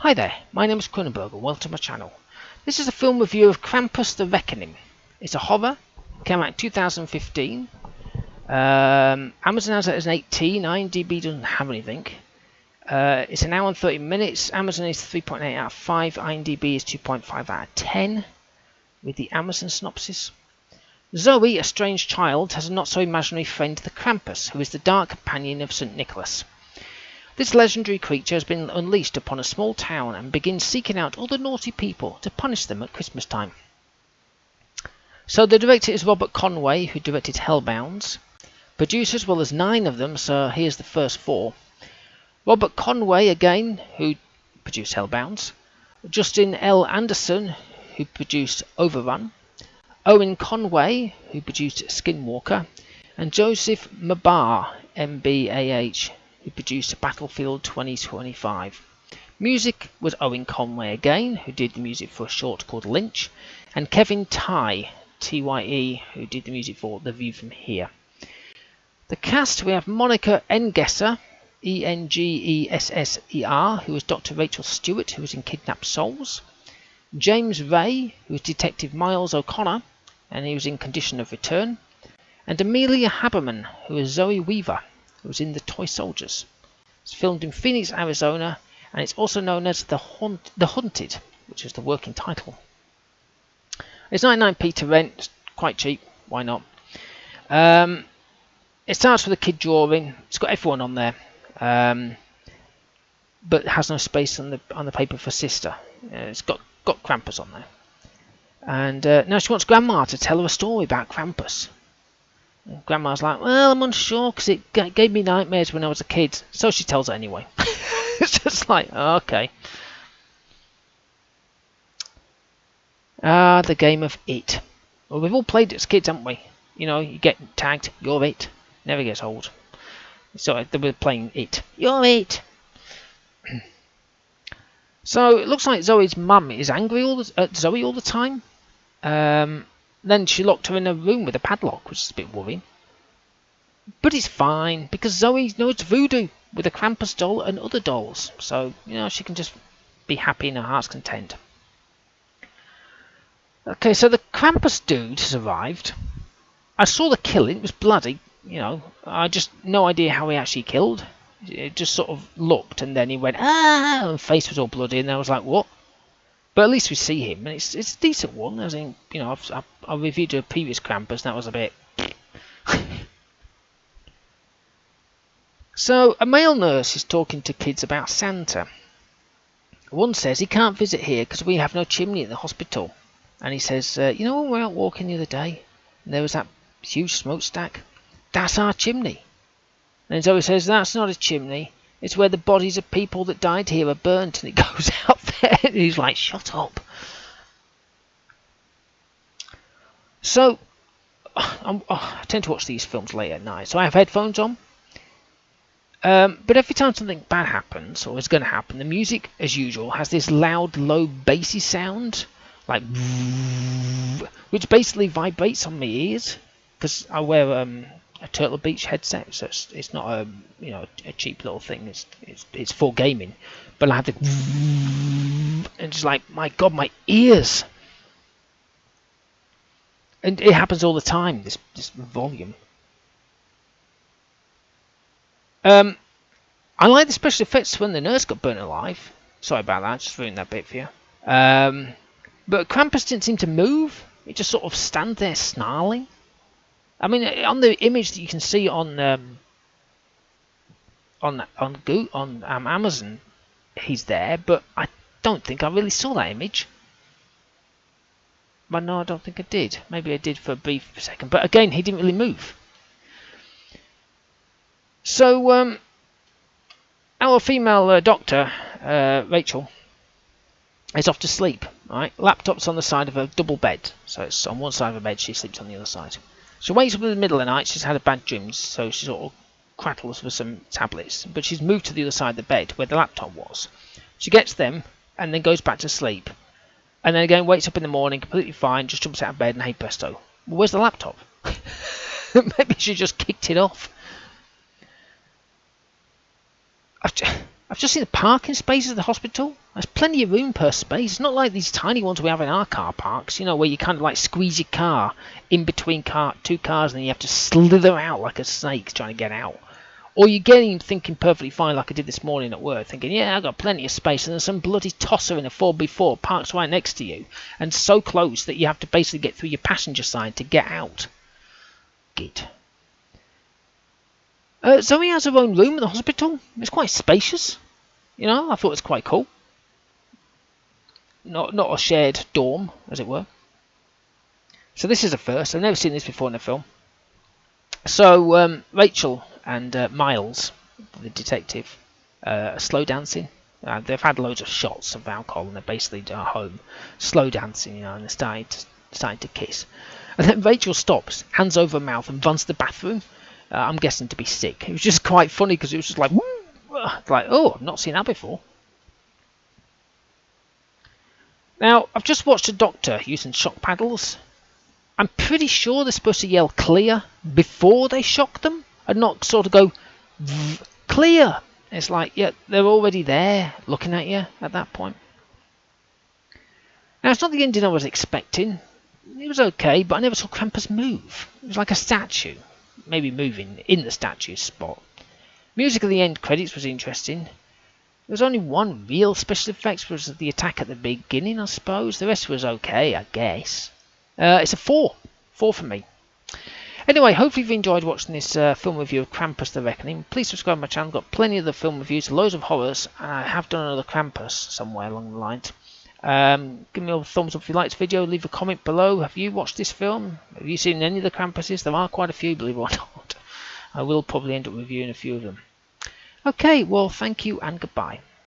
Hi there, my name is Kronenberg and welcome to my channel. This is a film review of Krampus the Reckoning. It's a horror, came out in 2015. Amazon has it as an 18, IMDb doesn't have anything. It's an hour and 30 minutes, Amazon is 3.8 out of 5, IMDb is 2.5 out of 10, with the Amazon synopsis. Zoe, a strange child, has a not-so-imaginary friend, the Krampus, who is the dark companion of St. Nicholas. This legendary creature has been unleashed upon a small town and begins seeking out all the naughty people to punish them at Christmas time. So the director is Robert Conway, who directed Hellbounds. Producers, well, there's 9 of them, so here's the first 4. Robert Conway again, who produced Hellbounds. Justin L. Anderson, who produced Overrun. Owen Conway, who produced Skinwalker. And Joseph Mabah, M-B-A-H, who produced Battlefield 2025. Music was Owen Conway again, who did the music for a short called Lynch, and Kevin Tye, T-Y-E, who did the music for The View From Here. The cast, we have Monica Engesser, E-N-G-E-S-S-E-R, who was Dr. Rachel Stewart, who was in Kidnapped Souls. James Ray, who was Detective Miles O'Connor, and he was in Condition of Return. And Amelia Haberman, who was Zoe Weaver, who was in The Toy Soldiers. It's filmed in Phoenix, Arizona, and it's also known as The Hunted, which is the working title. It's 99p to rent, it's quite cheap, why not? It starts with a kid drawing, it's got everyone on there, but it has no space on the paper for sister. It's got Krampus on there. And now she wants Grandma to tell her a story about Krampus. And Grandma's like, well, I'm unsure because it gave me nightmares when I was a kid. So she tells her anyway. It's just like, oh, okay. The game of It. Well, we've all played it as kids, haven't we? You know, you get tagged, you're it. Never gets old. So they were playing It. You're it. So it looks like Zoe's mum is angry at Zoe all the time. Then she locked her in a room with a padlock, which is a bit worrying. But it's fine, because Zoe knows voodoo with a Krampus doll and other dolls. So, you know, she can just be happy in her heart's content. Okay, so the Krampus dude has arrived. I saw the killing, it was bloody, you know. I just, no idea how he actually killed. It just sort of looked, and then he went, ah, and face was all bloody, and I was like, what? But at least we see him, and it's a decent one. As in, you know, I reviewed a previous Krampus, and that was a bit. So a male nurse is talking to kids about Santa. One says he can't visit here because we have no chimney at the hospital, and he says, you know, when we were out walking the other day, and there was that huge smokestack. That's our chimney. And Zoe says, that's not a chimney. It's where the bodies of people that died here are burnt, and it goes out there. And he's like, shut up. So, I tend to watch these films late at night, so I have headphones on. But every time something bad happens, or is going to happen, the music, as usual, has this loud, low, bassy sound, like, which basically vibrates on my ears, because I wear a Turtle Beach headset, so it's not a a cheap little thing. It's for gaming, but I have the and it's like, my God, my ears, and it happens all the time. This volume. I like the special effects when the nurse got burnt alive. Sorry about that, just ruined that bit for you. But Krampus didn't seem to move. He just sort of stand there snarling. I mean, on the image that you can see on Amazon, he's there, but I don't think I really saw that image. But no, I don't think I did. Maybe I did for a brief second, but again, he didn't really move. So, our female doctor, Rachel, is off to sleep. Right, laptop's on the side of a double bed, so it's on one side of a bed. She sleeps on the other side. She wakes up in the middle of the night. She's had a bad dream, so she sort of crattles for some tablets. But she's moved to the other side of the bed where the laptop was. She gets them and then goes back to sleep. And then again wakes up in the morning completely fine, just jumps out of bed and hey presto. Well, where's the laptop? Maybe she just kicked it off. I've just seen the parking spaces at the hospital. There's plenty of room per space. It's not like these tiny ones we have in our car parks, you know, where you kind of like squeeze your car in between two cars and then you have to slither out like a snake trying to get out. Or you're getting thinking perfectly fine like I did this morning at work, thinking, yeah, I've got plenty of space, and there's some bloody tosser in a 4x4 parked right next to you, and so close that you have to basically get through your passenger side to get out. Git. Zoe has her own room at the hospital. It's quite spacious. You know, I thought it was quite cool. Not a shared dorm, as it were. So this is a first. I've never seen this before in a film. So Rachel and Miles, the detective, slow dancing. They've had loads of shots of alcohol and they're basically at home, slow dancing, you know, and they're starting to kiss. And then Rachel stops, hands over her mouth, and runs to the bathroom. I'm guessing to be sick. It was just quite funny because it was just like, like, oh, I've not seen that before. Now, I've just watched a doctor using shock paddles. I'm pretty sure they're supposed to yell clear before they shock them and not sort of go clear. It's like, yeah, they're already there looking at you at that point. Now, it's not the ending I was expecting. It was okay, but I never saw Krampus move. It was like a statue. Maybe moving in the statue's spot. Music at the end credits was interesting. There was only one real special effects, which was the attack at the beginning, I suppose. The rest was okay, I guess. It's a 4. 4 for me. Anyway, hopefully you've enjoyed watching this film review of Krampus the Reckoning. Please subscribe to my channel. I've got plenty of the film reviews, loads of horrors, and I have done another Krampus somewhere along the lines. Give me a thumbs up if you liked this video. Leave a comment below. Have you watched this film? Have you seen any of the Krampuses? There are quite a few, believe it or not. I will probably end up reviewing a few of them. Okay, well, thank you and goodbye.